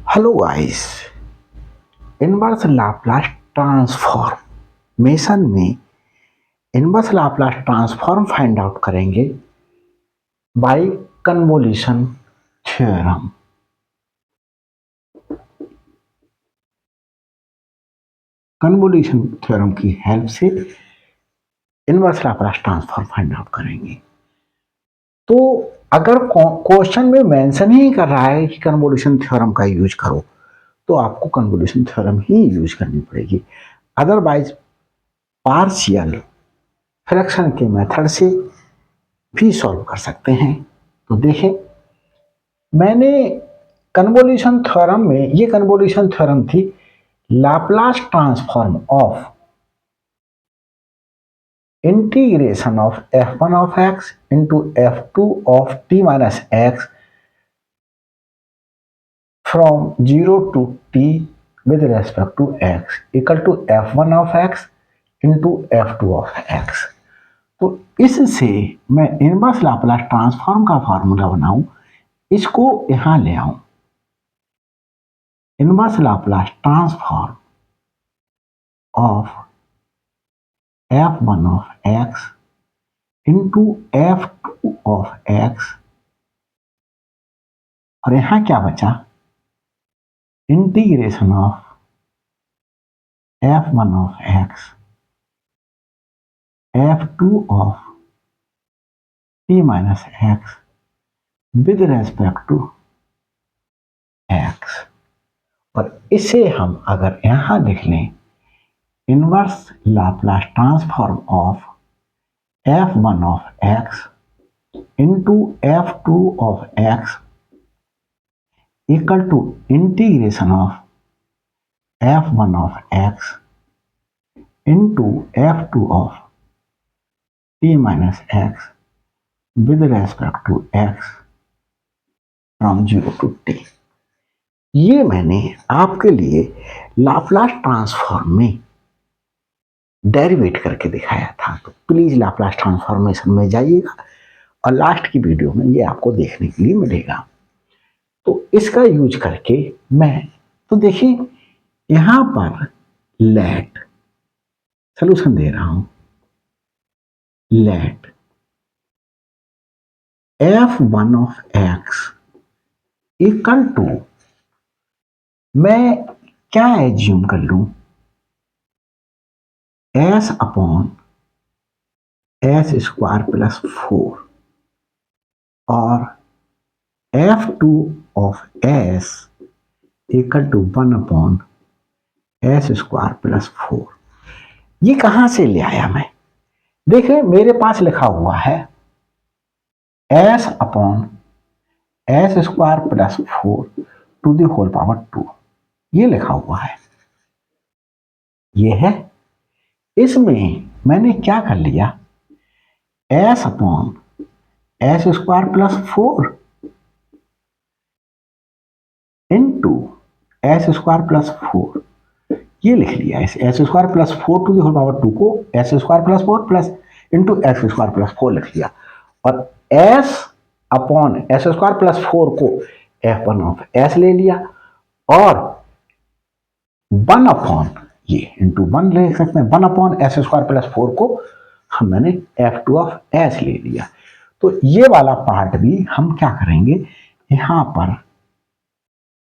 Hello guys, inverse Laplace transformation में inverse Laplace transform find out करेंगे by convolution theorem. Convolution theorem की help से inverse Laplace transform find out करेंगे। तो अगर क्वेश्चन में मेंशन ही कर रहा है कि कन्वोल्यूशन थ्योरम का यूज करो, तो आपको कन्वोल्यूशन थ्योरम ही यूज करनी पड़ेगी। अदरवाइज पार्शियल फ्रैक्शन के मेथड से भी सॉल्व कर सकते हैं। तो देखें, मैंने कन्वोल्यूशन थ्योरम में, ये कन्वोल्यूशन थ्योरम थी Laplace transform of integration of f1 of x into f2 of t minus X from 0 to t with respect to x equal to f1 of x into f2 of x। तो इससे मैं inverse Laplace transform का formula बनाऊं, इसको यहां ले आऊं। Inverse Laplace transform of f1 of x into f2 of x, और यहां क्या बचा, integration of f1 of x f2 of t minus X with respect to x। और इसे हम अगर यहां लिख लें, inverse Laplace transform of f1 of x into f2 of x equal to integration of f1 of x into f2 of t minus X with respect to x from 0 to t। ये मैंने आपके लिए Laplace transform में derivative करके दिखाया था। तो please Laplace transformation में जाइएगा और लास्ट की वीडियो में ये आपको देखने के लिए मिलेगा। तो इसका यूज करके मैं, तो देखिए यहां पर लेट सोल्यूशन दे रहा हूं, let f1 of x equal to, मैं क्या एज्यूम कर लूं, s upon s square plus 4 और f2 of s equal to 1 upon s square plus 4। ये कहां से ले आया मैं, देखिए मेरे पास लिखा हुआ है s upon s square plus 4 to the whole power 2, ये लिखा हुआ है, ये है। इसमें मैंने क्या कर लिया, s upon s square plus 4 into s square plus 4, ये लिख लिया। इस s square plus 4 to the whole power 2 को s square plus 4 plus into x square plus 4 लिख लिया, और s upon s square plus 4 को f1 ऑफ s ले लिया, और 1 अपॉन, ये इंटू 1 ले सकते हैं, 1 अपॉन s स्क्वायर प्लस 4 को हम मैंने f2 ऑफ s ले लिया। तो ये वाला पार्ट भी हम क्या करेंगे, यहां पर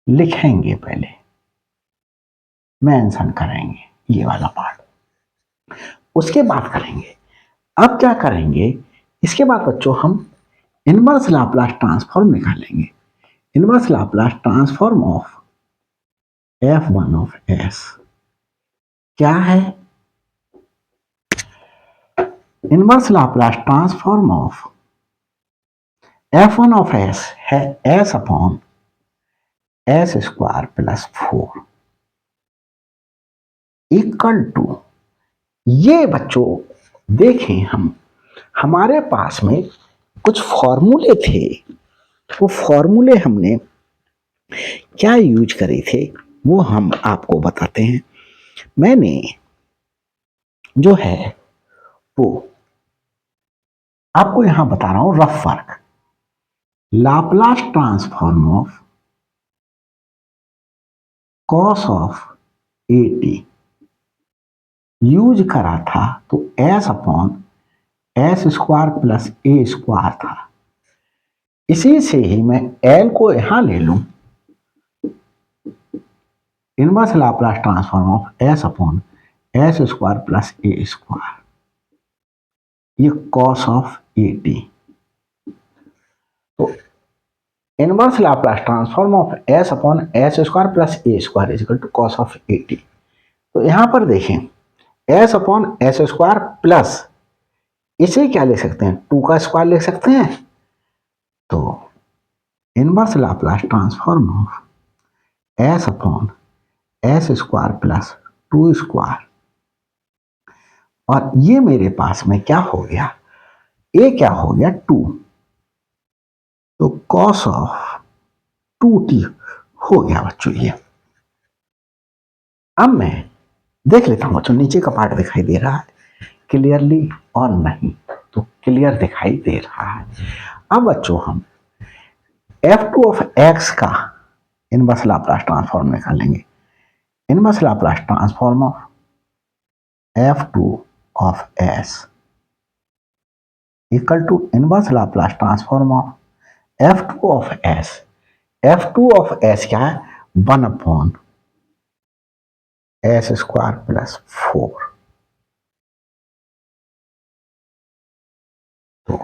लिखेंगे, पहले मेंशन करेंगे ये वाला पार्ट, उसके बाद करेंगे। अब क्या करेंगे, इसके बाद बच्चों हम इनवर्स लाप्लास ट्रांसफॉर्म निकालेंगे। Inverse Laplace transform of f1 of s क्या है, inverse Laplace transform of f1 of s है s upon s square plus 4 equal to, ये बच्चों देखें, हम हमारे पास में कुछ फॉर्मूले थे, वो फॉर्मूले हमने क्या यूज करे थे वो हम आपको बताते हैं। मैंने जो है वो आपको यहां बता रहा हूं, rough work, Laplace transform of cos of A t use करा था तो s upon S square plus ए स्क्वायर था। इसी से ही मैं एल को यहां ले लूं, inverse Laplace transform of S upon S square plus A square, ये कॉस ऑफ ए टी। तो inverse Laplace transform of S upon S square plus A square is equal to cos of A T. तो यहां पर देखें S upon S square plus, इसे क्या ले सकते हैं, 2 का स्क्वायर ले सकते हैं। तो inverse Laplace transform of S upon S square plus 2 square, और ये मेरे पास में क्या हो गया, ए क्या हो गया 2, तो कॉस ऑफ 2t हो गया बच्चों ये। अब मैं देख लेता हूं बच्चों, नीचे का पार्ट दिखाई दे रहा है क्लियरली और नहीं, तो क्लियर दिखाई दे रहा है। अब बच्चों हम f2 ऑफ x का इनवर्स लाप्लास ट्रांसफॉर्म निकालेंगे। Inverse Laplace transform of f2 of s equal to inverse Laplace transform of f2 of s। f2 of s क्या है, 1 अपॉन एस स्क्वायर प्लस 4। तो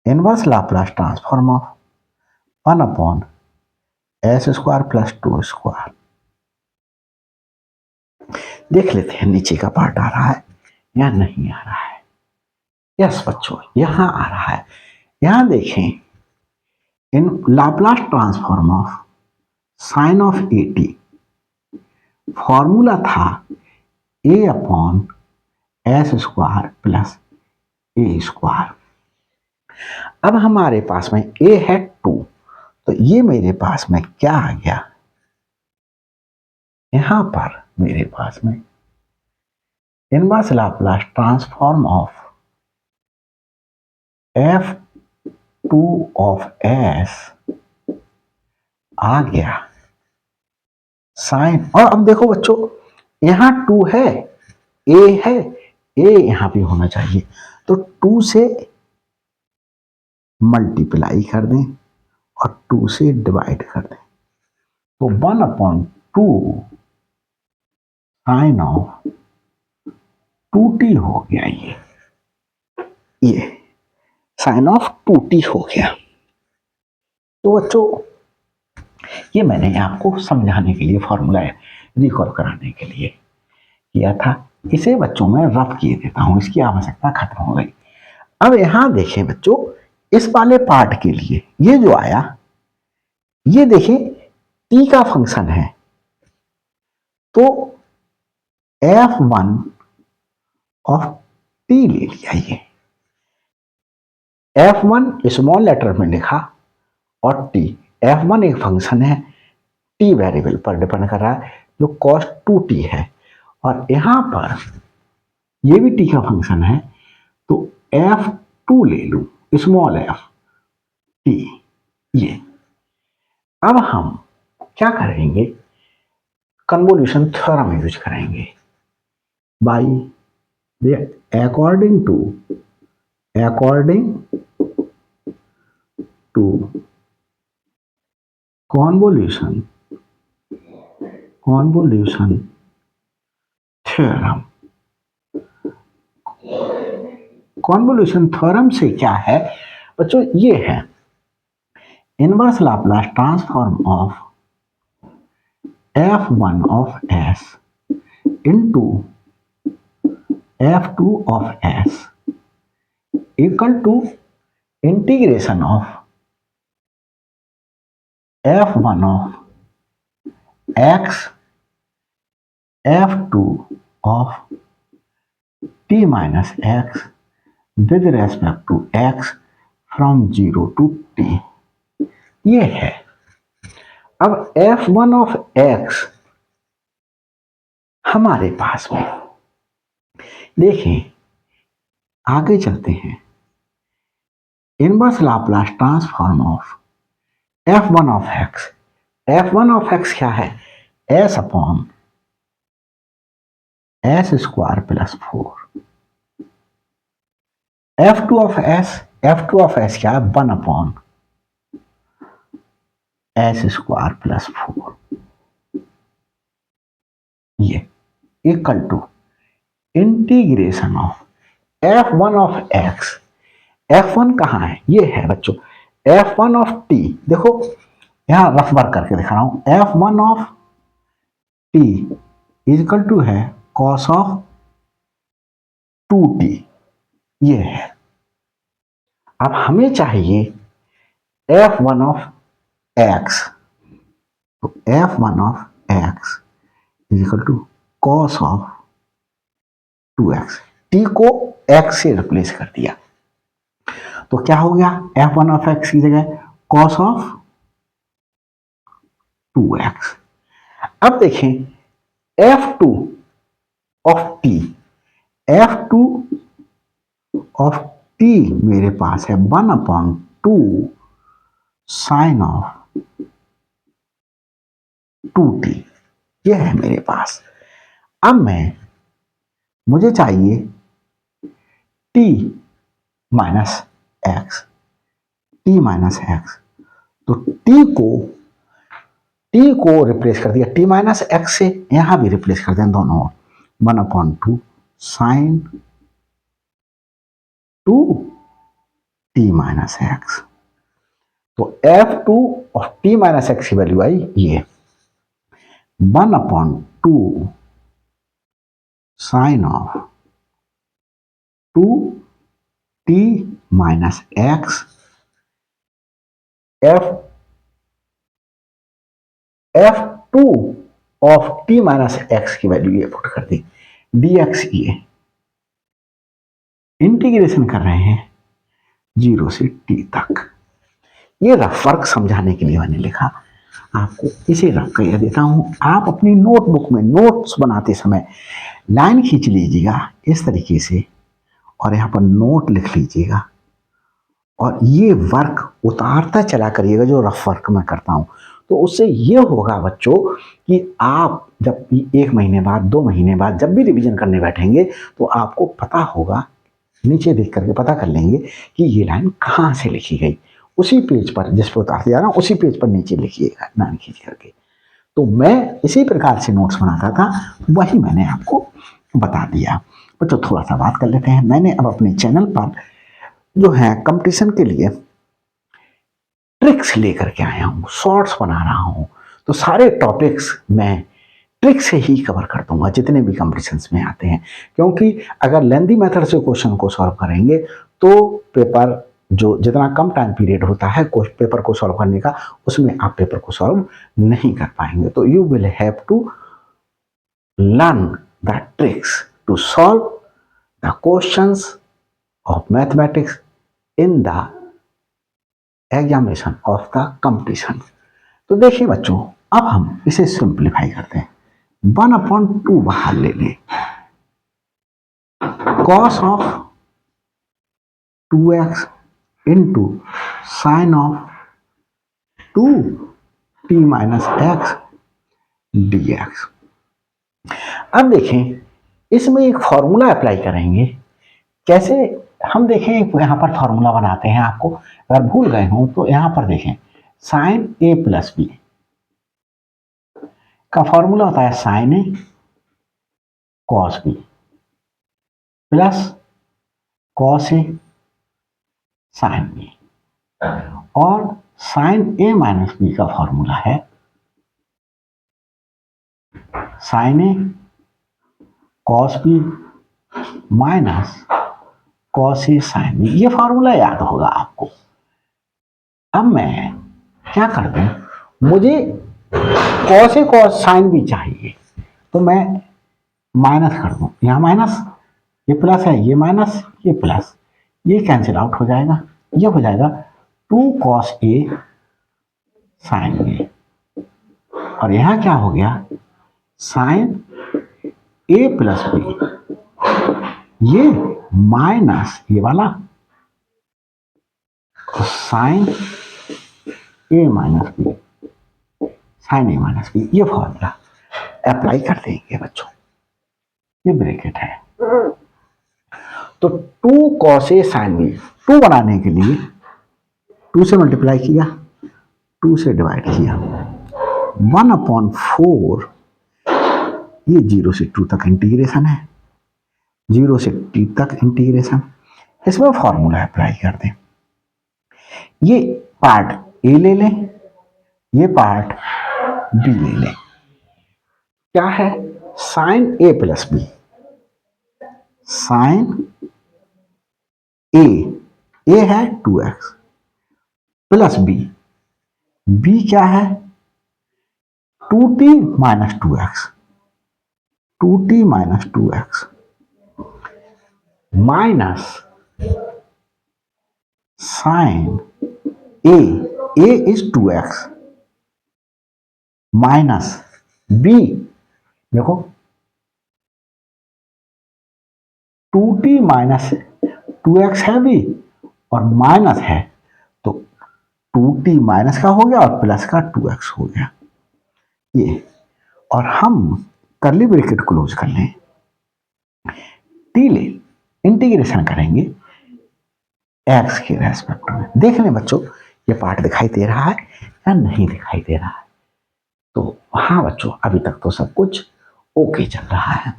inverse Laplace transform of 1 upon S square plus 2 square. देख लेते हैं नीचे का part आ रहा है या नहीं आ रहा है। यस बच्चों यहां आ रहा है। यहां देखें इन Laplace transform of sine of A t, formula था a upon S square plus A square. अब हमारे पास में ए है 2, तो ये मेरे पास में क्या आ गया, यहां पर मेरे पास में inverse Laplace transform of f2 of s आ गया साइन। और अब देखो बच्चों यहां 2 है, a है, a यहां भी होना चाहिए, तो 2 से मल्टीप्लाई कर दें और 2 से डिवाइड कर दें, तो 1 अपॉन 2 साइन ऑफ 2t हो गया। ये साइन ऑफ 2t हो गया। तो बच्चों ये मैंने आपको समझाने के लिए, फॉर्मूला रिकॉल कराने के लिए किया था। इसे बच्चों में रफ किए देता हूं, इसकी आवश्यकता खत्म हो गई। अब यहां देखें बच्चों, इस वाले पार्ट के लिए ये जो आया, ये देखें t का फंक्शन है, तो f1 ऑफ t ले लिया। ये f1 स्मॉल लेटर में लिखा और t, f1 एक फंक्शन है, t वेरिएबल पर डिपेंड कर रहा है जो cos 2t है, और यहां पर ये भी t का फंक्शन है, तो f2 ले लूं स्मॉल f t। ये अब हम क्या करेंगे, कन्वोल्यूशन थ्योरम यूज करेंगे। By according to convolution theorem. Convolution theorem से क्या है बच्चों, ये है inverse Laplace transform of f1 of s into f2 of s equal to integration of f1 of x f2 of t minus x with respect to x from 0 to t। ये है। अब f1 of x हमारे पास में, देखें आगे चलते हैं, inverse Laplace transform of f1 of x। f1 of x क्या है, S upon S square plus 4। F2 of S क्या है, 1 अपॉन एस स्क्वायर प्लस 4, ये equal to integration of F1 of X. F1 कहाँ है, ये है बच्चों, F1 ऑफ टी। देखो यहां रफ वर्क करके दिखा रहा हूं, F1 of T equal to है कॉस ऑफ 2t, ये है। अब हमें चाहिए F1 ऑफ एक्स, तो F1 of X equal to cos of 2x। T को x से रिप्लेस कर दिया, तो क्या हो गया, F1 ऑफ एक्स की जगह कॉस ऑफ 2x। अब देखें F2 of T, F2 of T मेरे पास है 1 अपॉन 2 साइन ऑफ 2t, ये है मेरे पास। अब मुझे चाहिए t माइनस एक्स, तो t को रिप्लेस कर दिया t माइनस एक्स से, यहां भी रिप्लेस कर दें दोनों, 1 upon 2 sign 2t minus X. तो F2 of t minus X की वैल्यू आई ये 1 upon 2 sine of 2t minus X. F2 of t minus X की वैल्यू ये पुट कर दी, dx ये इंटीग्रेशन कर रहे हैं 0 से t तक। ये रफ वर्क समझाने के लिए मैंने लिखा, आपको इसे रफ कर देता हूं। आप अपनी नोटबुक में नोट्स बनाते समय लाइन खींच लीजिएगा इस तरीके से, और यहाँ पर नोट लिख लीजिएगा, और ये वर्क उतारता चला करिएगा जो रफ वर्क मैं करता हूं। तो उससे ये होगा बच्चों कि आप जब 1 महीने बाद 2 महीने बाद जब भी रिवीजन करने बैठेंगे तो आपको पता होगा, नीचे देख करके पता कर लेंगे कि ये लाइन कहाँ से लिखी गई। उसी पेज पर जिस पर उतारते जा रहा हूँ उसी पेज पर नीचे लिखिएगा लाइन खींच करके। तो मैं इसी प्रकार से नोट्स बनाता था, वही मैंने आपको बता दिया। बच्चों थोड़ा सा बात कर लेते हैं। मैंने अब अपने चैनल पर जो है कंपटीशन के लिए ट्रिक्स लेकर के आया हूँ, शॉर्ट्स बना रहा हूँ। तो सारे टॉपिक्स मैं ट्रिक से ही कवर कर दूंगा जितने भी कंपटीशंस में आते हैं, क्योंकि अगर लेंदी मेथड से क्वेश्चन को सॉल्व करेंगे तो पेपर जो जितना कम टाइम पीरियड होता है पेपर को सॉल्व करने का, उसमें आप पेपर को सॉल्व नहीं कर पाएंगे। तो you will have to learn the tricks to solve the questions of mathematics in the examination of the competition. तो देखिए बच्चों, अब हम इसे सिंप्लीफाई करते हैं। 1 अपॉन 2 बाहर ले लें, cos of 2x into sine of 2t minus x dx। अब देखें इसमें एक फॉर्मूला अप्लाई करेंगे। कैसे, हम देखें यहां पर फॉर्मूला बनाते हैं। आपको अगर भूल गए हो तो यहां पर देखें, साइन a प्लस बी का फॉर्मूला होता है sign A cos B plus cos A sine B, और साइन ए माइनस बी का फॉर्मूला है sign A cos B minus cos A sine B. ये फॉर्मूला याद होगा आपको। अब मैं क्या कर दूं, मुझे cos A cos sine B चाहिए, तो मैं माइनस कर दूं, यहां माइनस, ये प्लस है, ये माइनस, ये प्लस, ये कैंसिल आउट हो जाएगा। ये हो जाएगा 2 cos a साइन ए, और यहां क्या हो गया, साइन a प्लस बी, ये माइनस ये वाला sine a minus B, sine A minus B, ये फॉर्मूला। अप्लाई कर देंगे बच्चों। ये ब्रैकेट है, तो 2 cos A sin B, 2 बनाने के लिए 2 से मल्टीप्लाई किया, 2 से डिवाइड किया, 1/4, ये 0 से 2 तक इंटीग्रेशन है, 0 से t तक इंटीग्रेशन, इसमें फॉर्मूला अप्लाई कर दें। ये पार्ट A ले लें, ये पार्ट B ले लें। क्या है? Sine A plus B, sine A है 2x प्लस B क्या है? 2t minus 2x, 2t minus 2x minus sine A is 2x minus B, देखो 2t माइनस 2x है B और माइनस है, तो 2t माइनस का हो गया और प्लस का 2x हो गया ये। और हम करली ब्रैकेट क्लोज कर लें, t ले इंटीग्रेशन करेंगे x के रेस्पेक्ट में। देख लें बच्चों ये पार्ट दिखाई दे रहा है या नहीं दिखाई दे रहा है। तो हाँ बच्चों, अभी तक तो सब कुछ ओके चल रहा है।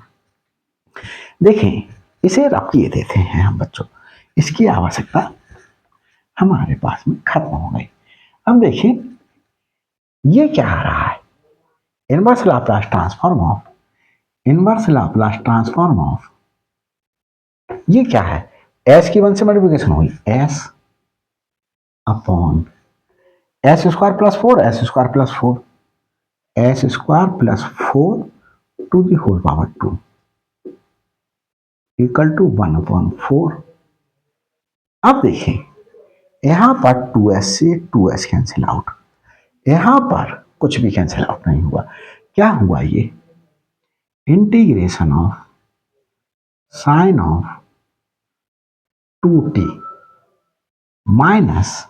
देखें, इसे रख किए देते हैं हम बच्चों, इसकी आवश्यकता हमारे पास में खत्म हो गई। अब देखें ये क्या आ रहा है? Inverse Laplace transform of, inverse Laplace transform of, ये क्या है? s की 1 से मल्टीप्लिकेशन हुई, s upon s square plus 4, s square plus 4, s square plus 4 to the whole power 2 equal to 1/4। अब देखें यहां पर 2s से 2s कैंसिल आउट, यहां पर कुछ भी कैंसिल आउट नहीं हुआ। क्या हुआ? ये integration of sine of 2t minus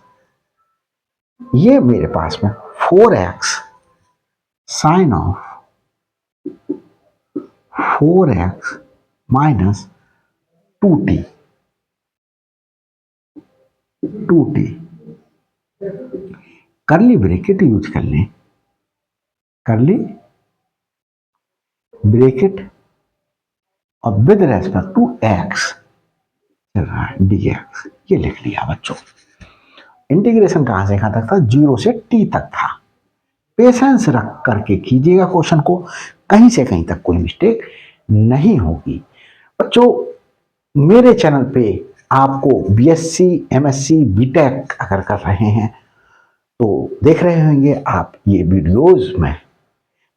ये मेरे पास में 4x sign of 4x minus 2t, 2t करली ब्रैकेट यूज कर लें, करली ब्रैकेट और विद रेस्पेक्ट टू x चल रहा है dx, ये लिख लिया बच्चों। इंटीग्रेशन कहां से कहां तक था? 0 से t तक था। पेशेंस रख करके कीजिएगा क्वेश्चन को, कहीं से कहीं तक कोई मिस्टेक नहीं होगी। बच्चों मेरे चैनल पे आपको बीएससी, एमएससी, बीटेक अगर कर रहे हैं तो देख रहे होंगे आप ये वीडियोस मैं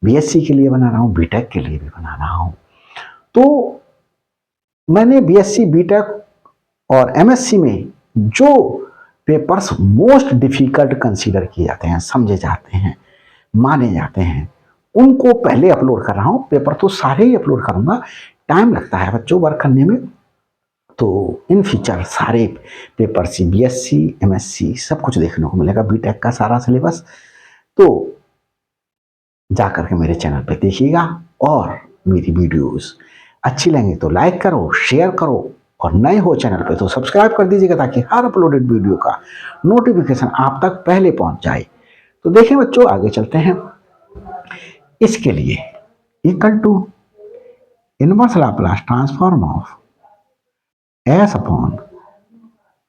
बीएससी के लिए बना रहा हूँ, बीटेक के लिए भी बना रहा हूँ। तो मैंने बीएससी, बीटेक और एमएससी में जो पेपर्स मोस्ट डिफिकल्ट कंसीडर किए जाते हैं, समझे जाते हैं, माने जाते हैं, उनको पहले अपलोड कर रहा हूँ। पेपर तो सारे ही अपलोड करूंगा, टाइम लगता है बच्चों वर्क करने में। तो इन फ्यूचर सारे पेपर बीएससी, एमएससी सब कुछ देखने को मिलेगा, बीटेक का सारा सिलेबस। तो जाकर के मेरे चैनल पे देखिएगा और मेरी वीडियोस अच्छी लगे तो लाइक करो, शेयर करो और नए हो चैनल पे तो सब्सक्राइब कर दीजिएगा ताकि हर अपलोडेड वीडियो का नोटिफिकेशन आप तक पहले पहुंच जाए। तो देखिए बच्चों आगे चलते हैं। इसके लिए equal to inverse Laplace transform of s upon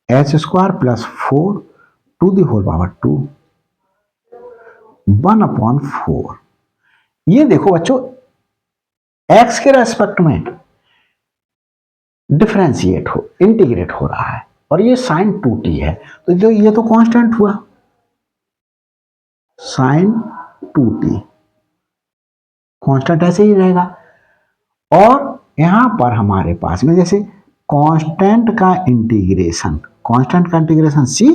s square plus 4 to the whole power 2 1/4। ये देखो बच्चों x के रेस्पेक्ट में डिफरेंशिएट हो, इंटीग्रेट हो रहा है और ये साइन 2t है, तो ये तो कांस्टेंट हुआ साइन 2t, कांस्टेंट ऐसे ही रहेगा। और यहां पर हमारे पास में जैसे कांस्टेंट का इंटीग्रेशन, कांस्टेंट का इंटीग्रेशन c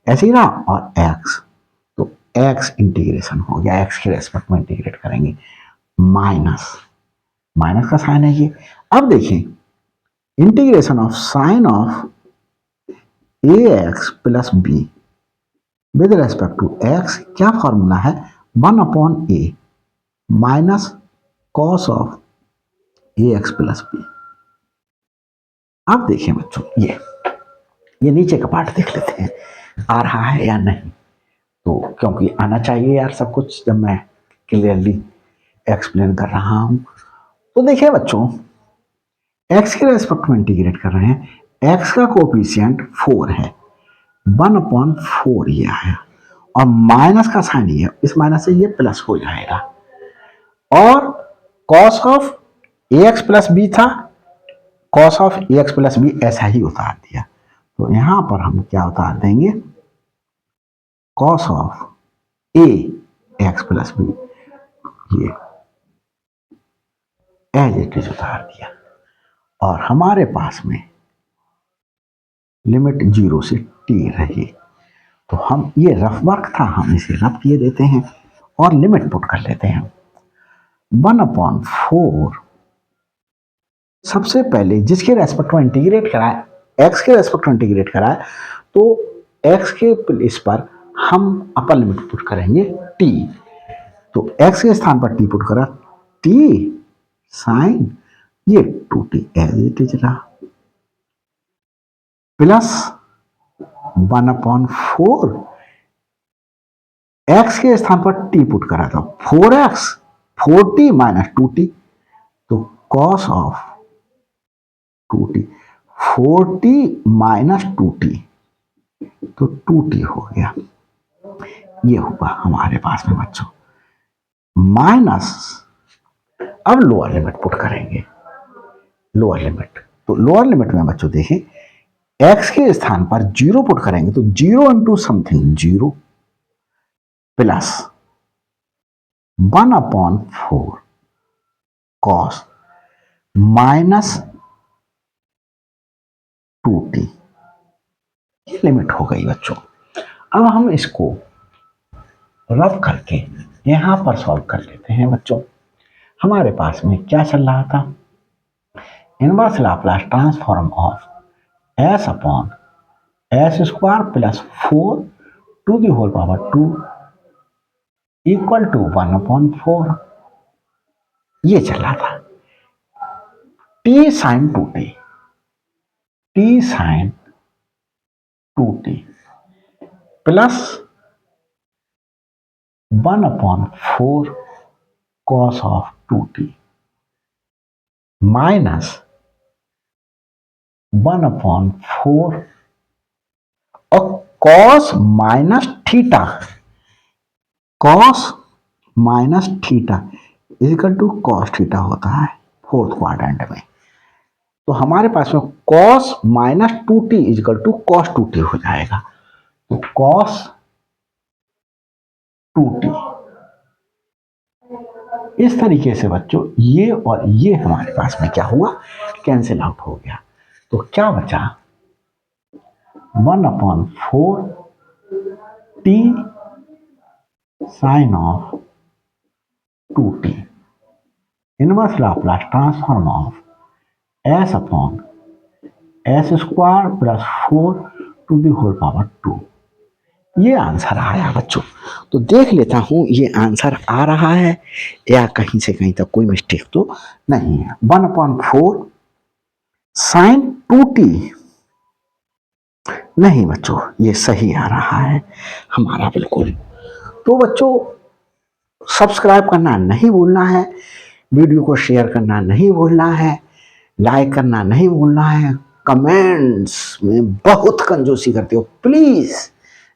ऐसे ही रहा और x, तो x इंटीग्रेशन हो गया, x के रेस्पेक्ट में इंटीग्रेट करेंगे, माइनस माइनस का साइन है ये। अब देखिए integration of sine of ax plus b with respect to x, क्या फॉर्मूला है? 1/a minus cos of A x plus B. अब देखिए बच्चों, ये नीचे का पार्ट देख लेते हैं, आ रहा है या नहीं। तो क्योंकि आना चाहिए यार सब कुछ जब मैं क्लियरली एक्सप्लेन कर रहा हूं। तो देखिए बच्चों, एक्स के रेस्पेक्ट में इंटीग्रेट कर रहे हैं। एक्स का कोफिशिएंट 4 है, 1/4 ये आया, और माइनस का साइन ये, इस माइनस से ये प्लस हो जाएगा। और cos of A x plus b था, cos of A x plus b ऐसा ही उतार दिया। तो यहां पर हम क्या उतार देंगे, cos of A x plus B, ये एज इट इज उतार दिया। और हमारे पास में लिमिट 0 से टी रही। तो हम, ये रफ वर्क था, हम इसे रफ किए देते हैं और लिमिट पुट कर लेते हैं। 1/4 सबसे पहले जिसके रेस्पेक्ट में इंटीग्रेट कराए, एक्स के रेस्पेक्ट में इंटीग्रेट कराए, तो एक्स के इस पर हम अपर लिमिट पुट करेंगे टी। तो एक्स के स्थान पर टी पुट करा, टी साइन ये 2t एज इट इज रहा, प्लस 1/4 एक्स के स्थान पर टी पुट करा था, 4x 4t माइनस 2t। तो cos of 2t, 4t minus 2t, तो 2t हो गया। ये होगा हमारे पास में बच्चों, माइनस, अब लोअर लिमिट पुट करेंगे, लोअर लिमिट। तो लोअर लिमिट में बच्चों देखें, x के स्थान पर 0 पुट करेंगे, तो 0 into something 0 plus 1/4 cos minus 2t, ये लिमिट हो गई बच्चों। अब हम इसको रफ करके यहां पर सॉल्व कर लेते हैं बच्चों। हमारे पास में क्या चल रहा था, inverse Laplace transform of s upon s square plus 4 to the whole power 2 equal to 1/4, ये चल रहा था। t sine 2t, t sine 2t plus 1/4 cos of 2t minus 1/4 और cos minus theta, cos minus theta equal to cos theta होता है fourth quadrant में। तो हमारे पास में cos minus 2t equal to cos 2t हो जाएगा। तो कॉस 2t, इस तरीके से बच्चों ये और ये हमारे पास में क्या हुआ, कैंसिल आउट हो गया। तो क्या बचा, 1/4 t sine of 2t inverse Laplace transform of s upon s square plus 4 to the whole power 2, ये आंसर आया बच्चों। तो देख लेता हूं ये आंसर आ रहा है या कहीं से कहीं तक कोई मिस्टेक तो नहीं है। 1/4 साइन 2t, नहीं बच्चों ये सही आ रहा है हमारा बिल्कुल। तो बच्चों सब्सक्राइब करना नहीं भूलना है, वीडियो को शेयर करना नहीं भूलना है, लाइक करना नहीं भूलना है। कमेंट्स में बहुत कंजूसी करते हो, प्लीज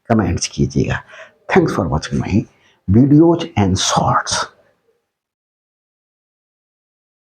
कमेंट्स कीजिएगा। Thanks for watching my videos and shorts.